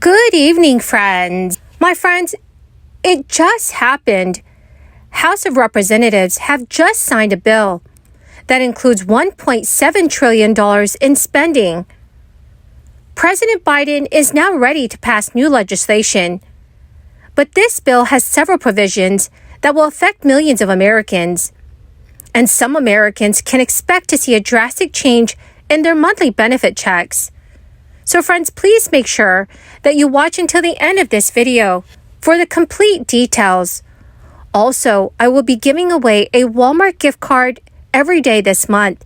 Good evening, friends. My friends, it just happened. House of Representatives have just signed a bill that includes $1.7 trillion in spending. President Biden is now ready to pass new legislation, but this bill has several provisions that will affect millions of Americans. And some Americans can expect to see a drastic change in their monthly benefit checks. So friends, please make sure that you watch until the end of this video for the complete details. Also, I will be giving away a Walmart gift card every day this month.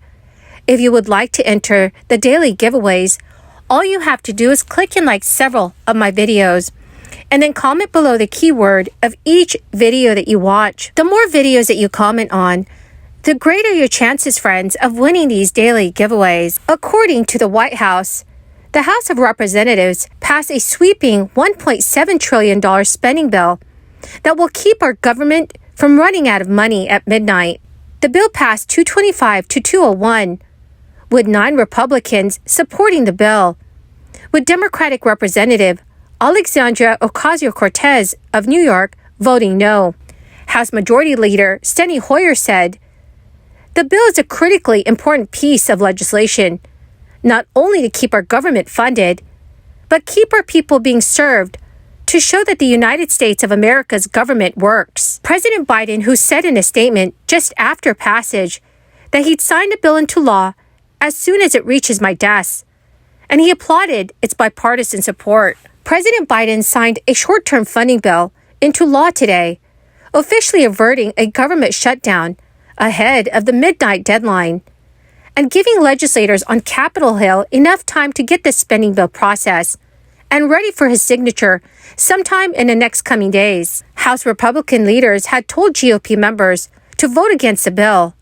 If you would like to enter the daily giveaways, all you have to do is click and like several of my videos, and then comment below the keyword of each video that you watch. The more videos that you comment on, the greater your chances, friends, of winning these daily giveaways. According to the White House, the House of Representatives passed a sweeping $1.7 trillion spending bill that will keep our government from running out of money at midnight. The bill passed 225 to 201, with 9 Republicans supporting the bill, with Democratic Representative Alexandria Ocasio-Cortez of New York voting no. House Majority Leader Steny Hoyer said, "The bill is a critically important piece of legislation, not only to keep our government funded, but keep our people being served to show that the United States of America's government works." President Biden, who said in a statement just after passage that he'd sign the bill into law as soon as it reaches my desk, and he applauded its bipartisan support. President Biden signed a short-term funding bill into law today, officially averting a government shutdown ahead of the midnight deadline, and giving legislators on Capitol Hill enough time to get this spending bill processed and ready for his signature sometime in the next coming days. House Republican leaders had told GOP members to vote against the bill.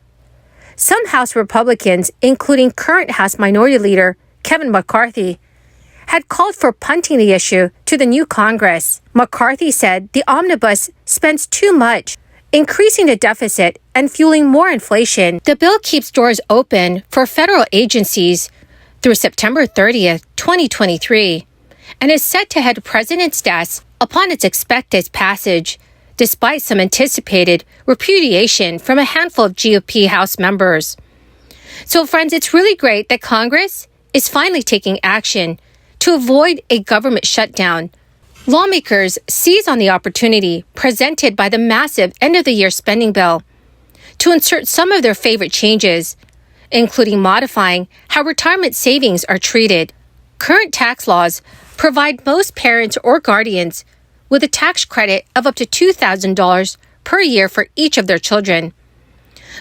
Some House Republicans, including current House Minority Leader Kevin McCarthy, had called for punting the issue to the new Congress. McCarthy said the omnibus spends too much, increasing the deficit and fueling more inflation. The bill keeps doors open for federal agencies through September 30th, 2023, and is set to head to the President's desk upon its expected passage, despite some anticipated repudiation from a handful of GOP House members. So friends, it's really great that Congress is finally taking action to avoid a government shutdown. Lawmakers seize on the opportunity presented by the massive end-of-the-year spending bill to insert some of their favorite changes, including modifying how retirement savings are treated. Current tax laws provide most parents or guardians with a tax credit of up to $2,000 per year for each of their children.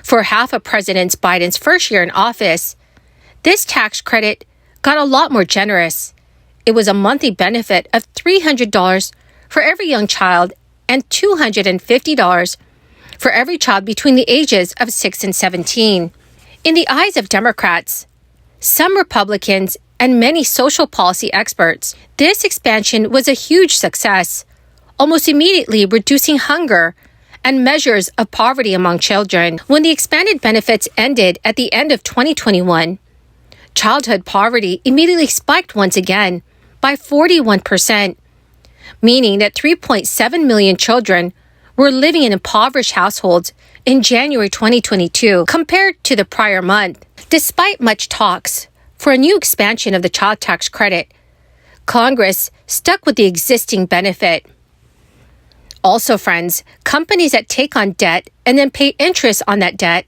For half of President Biden's first year in office, this tax credit got a lot more generous. It was a monthly benefit of $300 for every young child and $250 for every child between the ages of 6 and 17. In the eyes of Democrats, some Republicans, and many social policy experts, this expansion was a huge success, almost immediately reducing hunger and measures of poverty among children. When the expanded benefits ended at the end of 2021, childhood poverty immediately spiked once again by 41%, meaning that 3.7 million children were living in impoverished households in January 2022 compared to the prior month. Despite much talks for a new expansion of the child tax credit, Congress stuck with the existing benefit. Also, friends, companies that take on debt and then pay interest on that debt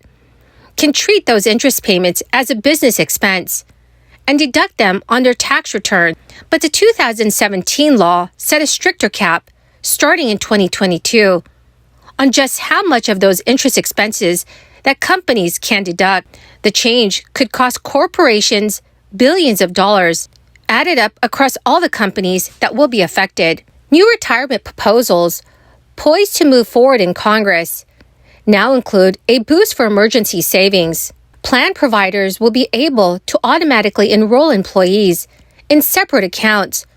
can treat those interest payments as a business expense and deduct them on their tax return. But the 2017 law set a stricter cap, starting in 2022, on just how much of those interest expenses that companies can deduct. The change could cost corporations billions of dollars, added up across all the companies that will be affected. New retirement proposals poised to move forward in Congress now include a boost for emergency savings. Plan providers will be able to automatically enroll employees in separate accounts,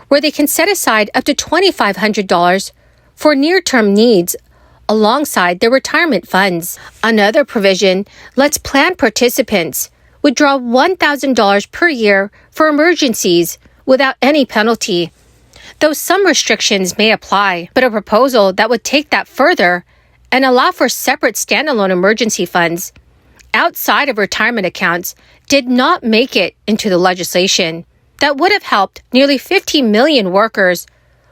where they can set aside up to $2,500 for near-term needs alongside their retirement funds. Another provision lets plan participants withdraw $1,000 per year for emergencies without any penalty, though some restrictions may apply, but a proposal that would take that further and allow for separate standalone emergency funds outside of retirement accounts did not make it into the legislation. That would have helped nearly 50 million workers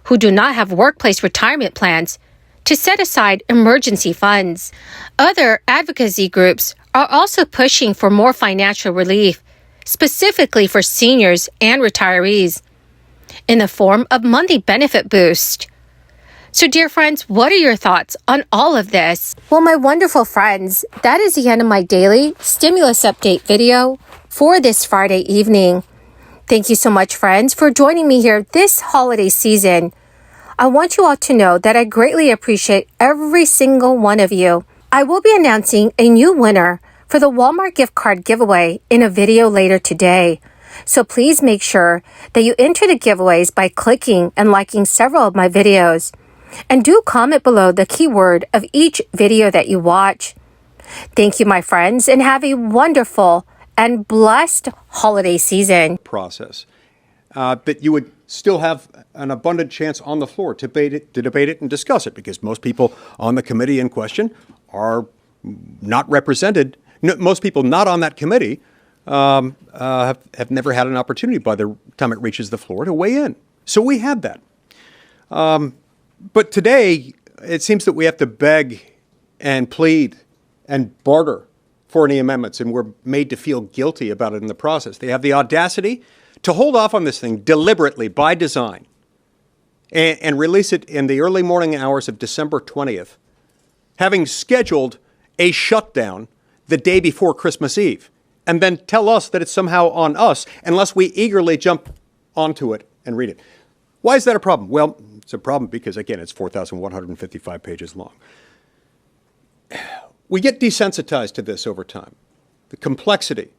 who do not have workplace retirement plans to set aside emergency funds. Other advocacy groups are also pushing for more financial relief, specifically for seniors and retirees, in the form of monthly benefit boost. So, dear friends, what are your thoughts on all of this? Well, my wonderful friends, that is the end of my daily stimulus update video for this Friday evening. Thank you so much, friends, for joining me here this holiday season. I want you all to know that I greatly appreciate every single one of you. I will be announcing a new winner for the Walmart gift card giveaway in a video later today. So please make sure that you enter the giveaways by clicking and liking several of my videos. And do comment below the keyword of each video that you watch. Thank you, my friends, and have a wonderful and blessed holiday season. Process. But you would still have an abundant chance on the floor to debate it and discuss it, because most people on the committee in question are not represented. No, most people not on that committee have never had an opportunity by the time it reaches the floor to weigh in. So we had that. But today, it seems that we have to beg and plead and barter for any amendments, and we're made to feel guilty about it in the process. They have the audacity to hold off on this thing deliberately by design and release it in the early morning hours of December 20th, having scheduled a shutdown the day before Christmas Eve, and then tell us that it's somehow on us unless we eagerly jump onto it and read it. Why is that a problem? Well, it's a problem because, again, it's 4,155 pages long. We get desensitized to this over time. The complexity.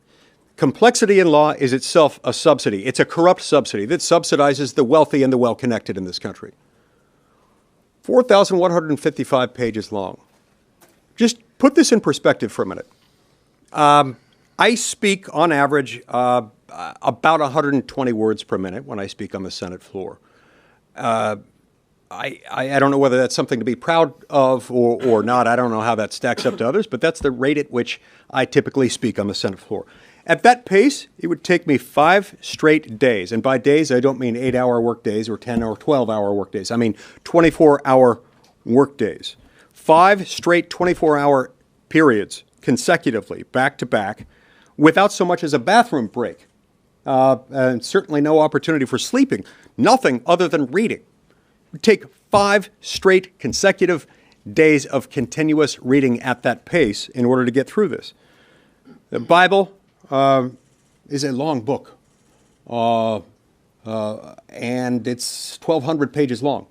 Complexity in law is itself a subsidy. It's a corrupt subsidy that subsidizes the wealthy and the well-connected in this country. 4,155 pages long. Just put this in perspective for a minute. I speak on average about 120 words per minute when I speak on the Senate floor. I don't know whether that's something to be proud of or not. I don't know how that stacks up to others, but that's the rate at which I typically speak on the Senate floor. At that pace, it would take me 5 straight days. And by days, I don't mean 8-hour work days or 10 or 12-hour work days. I mean 24-hour work days. 5 straight 24-hour periods consecutively, back to back, without so much as a bathroom break. And certainly no opportunity for sleeping. Nothing other than reading. It would take 5 straight consecutive days of continuous reading at that pace in order to get through this. The Bible is a long book, and it's 1,200 pages long.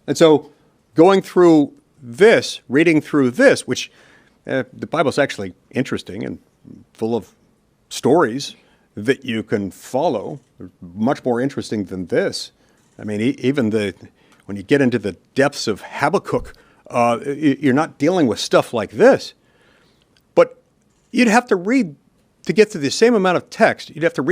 And so going through this, reading through this, which the Bible's actually interesting and full of stories that you can follow, much more interesting than this. I mean, even when you get into the depths of Habakkuk, you're not dealing with stuff like this. But you'd have to read, to get to the same amount of text, you'd have to read